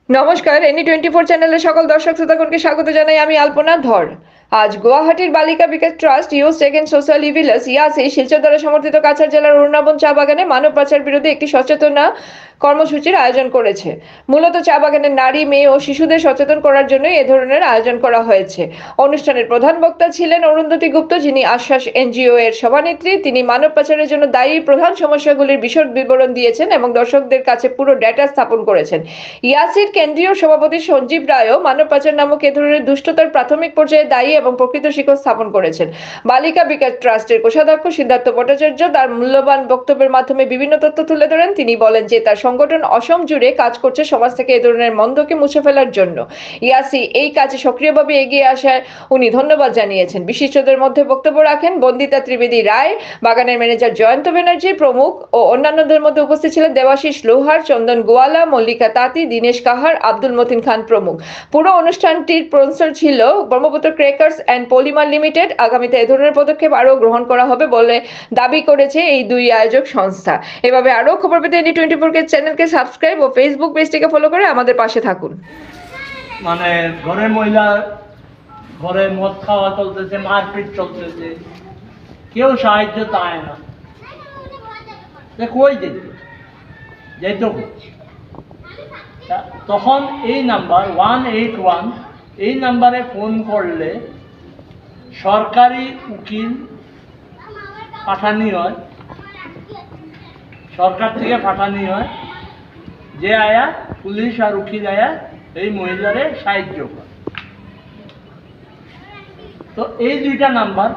নমস্কার, এনি 24 চ্যানেলের সকল দর্শক শ্রোতাগণকে স্বাগত জানাই। আমি আলপনা ধর। আজ গুয়াহাটির Balika Bikash trust youth second social evils ইয়াসি শিলচর দ্বারা সমর্থিত কাছাড় জেলার অরুণাবন চা বাগানে মানব পাচার বিরোধী একটি সচেতনা কর্মসূচির আয়োজন করেছে। মূলত চা বাগানের নারী, মেয়ে ও শিশুদের সচেতন করার জন্য এ ধরনের আয়োজন করা হয়েছে। অনুষ্ঠানের প্রধান বক্তা ছিলেন অরুন্ধতী গুপ্ত, যিনি আশ্বাস এনজিও এর সভানেত্রী। তিনি মানব পাচারের জন্য দায়ী প্রধান সমস্যাগুলির বিশদ বিবরণ দিয়েছেন এবং দর্শকদের কাছে পুরো ডেটা স্থাপন করেছেন। ইয়াসির কেন্দ্রীয় সভাপতি সঞ্জীব রায়ও মানব পাচার নামক এ ধরনের দুষ্টতার প্রাথমিক পর্যায়ে দায়ী এবং প্রকৃত শিকড় স্থাপন করেছেন। বালিকা বিকাশ ট্রাস্টের কোষাধ্যক্ষ সিদ্ধার্থ ভট্টাচার্য তার মূল্যবান বক্তব্যের মাধ্যমে বিভিন্ন তথ্য তুলে ধরেন। তিনি বলেন যে তার সংগঠন অসম জুড়ে কাজ করছে সমাজ থেকে এ ধরনের মন্দকে মুছে ফেলার জন্য। ইয়াসি এই কাজে সক্রিয়ভাবে এগিয়ে আসায় উনি ধন্যবাদ জানিয়েছেন। বিশিষ্টদের মধ্যে বক্তব্য রাখেন বন্দিতা ত্রিবেদী রায়, বাগানের ম্যানেজার জয়ন্ত ব্যানার্জি প্রমুখ ও অন্যান্যদের মধ্যে উপস্থিত ছিলেন দেবাশিস লোহার, চন্দন গোয়ালা, মল্লিকা তাঁতি, দীনেশ কাহার, আব্দুল মতিন খান প্রমুখ। পুরো অনুষ্ঠানটির স্পন্সর ছিল Brahmaputra crackers and polymer limited. আগামীতে এ ধরনের পদক্ষেপ আরও গ্রহণ করা হবে বলে দাবি করেছে এই দুই আয়োজক সংস্থা। এভাবে আরও খবর পেতে এনি 24 কে চ্যানেলকে সাবস্ক্রাইব ও ফেসবুক পেজটিকে ফলো করে আমাদের পাশে থাকুন। মানে ঘরের মহিলা ঘরে মদ খাওয়া চলতেছে, মারপিট চলতেছে, কেউ সাহায্য চায় না। কই যেত তখন এই নাম্বার 181 এই নাম্বারে ফোন করলে সরকারি উকিল পাঠানি হয়, সরকার থেকে পাঠানি হয়, যে আয়া পুলিশ আর উকিল আয়া এই মহিলারে সাহায্য করে। তো এই দুইটা নাম্বার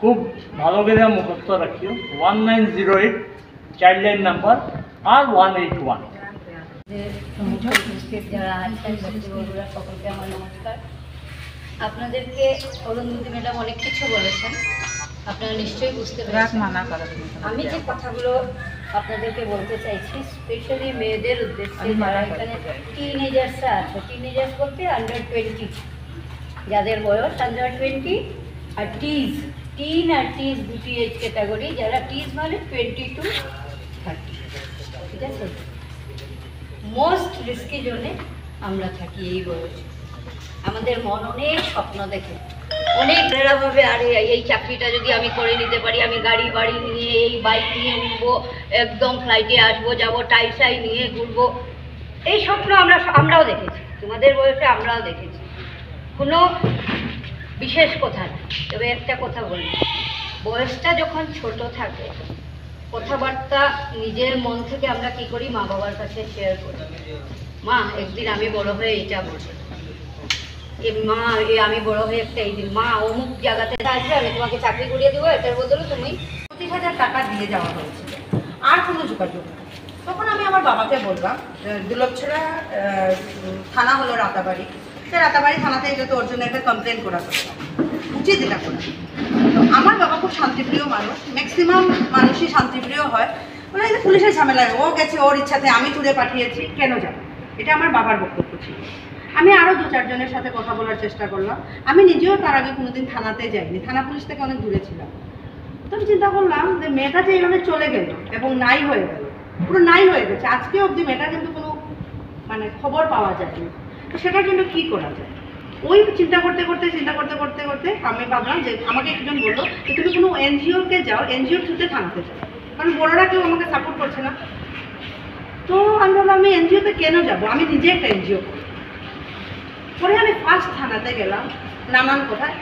খুব ভালো করে মুখস্থ রাখিও, 1908 চাইল্ড লাইন নাম্বার আর 181। যারা আছেন বন্ধুরা সকলকে আমার নমস্কার। আপনাদেরকে অরুন্ধতী ম্যাডাম অনেক কিছু বলেছেন, আপনারা নিশ্চয়ই বুঝতে পেরেছেন। আমি যে কথাগুলো আপনাদেরকে বলতে চাইছি স্পেশালি মেয়েদের উদ্দেশ্যে, যারা এখানে টিনেজার্সরা আছে। টিনেজার্স বলতে আন্ডার 20, যাদের বয়স আন্ডার 20, আর টিন আর টিজ দুটি এজ ক্যাটাগরি। যারা টিজ মানে 20 to 30, ঠিক আছে। মোস্ট রিস্কি জোনে আমরা থাকি এই বয়সে। আমাদের মন অনেক স্বপ্ন দেখে, অনেক ভাবে আরে এই চাকরিটা যদি আমি করে নিতে পারি, আমি গাড়ি বাড়ি নিয়ে এই বাইক নিয়ে উঠবো, একদম ফ্লাইটে আসবো, যাবো, টাই নিয়ে ঘুরবো। এই স্বপ্ন আমরাও দেখেছি, তোমাদের বয়সে আমরাও দেখেছি। কোনো বিশেষ কথা না, তবে একটা কথা বলি, বয়সটা যখন ছোট থাকে কথাবার্তা নিজের মন থেকে আমরা কি করি, মা বাবার কাছে শেয়ার করি। মা একদিন আমি বড় হয়ে এটা বলবো, মা আমি বড় হয়ে একটা এই দিন মা অমুক জায়গাতে আসবে, আমি তোমাকে চাকরি করিয়ে দেবো, এটার বদলে তুমি 25,000 টাকা দিয়ে যাওয়া হয়েছিল, আর কোনো যোগাযোগ নেই। তখন আমি আমার বাবাকে বললাম, দুলভছড়া থানা হলো রাতাবাড়ি, সে রাতাবাড়ি থানাতে এটা তো ওর জন্য একটা কমপ্লেন করা উচিত, এটা করা। তো আমার বাবা খুব শান্তিপ্রিয় মানুষ, ম্যাক্সিমাম মানুষই শান্তিপ্রিয় হয়। মানে পুলিশের ঝামেলায় ও গেছে ওর ইচ্ছাতে, আমি তুলে পাঠিয়েছি, কেন যাবো, এটা আমার বাবার বক্তব্য ছিল। আমি আরও 2-4 জনের সাথে কথা বলার চেষ্টা করলাম। আমি নিজেও তার আগে কোনোদিন থানাতে যাইনি, থানা পুলিশ থেকে অনেক দূরে ছিলাম। তো আমি চিন্তা করলাম যে মেয়েটা যে এইভাবে চলে গেল এবং নাই হয়ে গেল, পুরো নাই হয়ে গেছে, আজকে অবধি মেয়েটা কিন্তু কোনো মানে খবর পাওয়া যায়নি। তো সেটা কিন্তু কী করা যায়, ওই চিন্তা করতে করতে আমি ভাবলাম যে আমাকে একজন বললো যে তুমি কোনো এনজিওকে যাও, এনজিওর থ্রুতে থানাতে যাও, কারণ বড়রা কেউ আমাকে সাপোর্ট করছে না। তো আমি ভাবলাম আমি এনজিওতে কেন যাব, আমি নিজে একটা এনজিও করি। পরে আমি ফার্স্ট থানাতে গেলাম, নানান কোথায়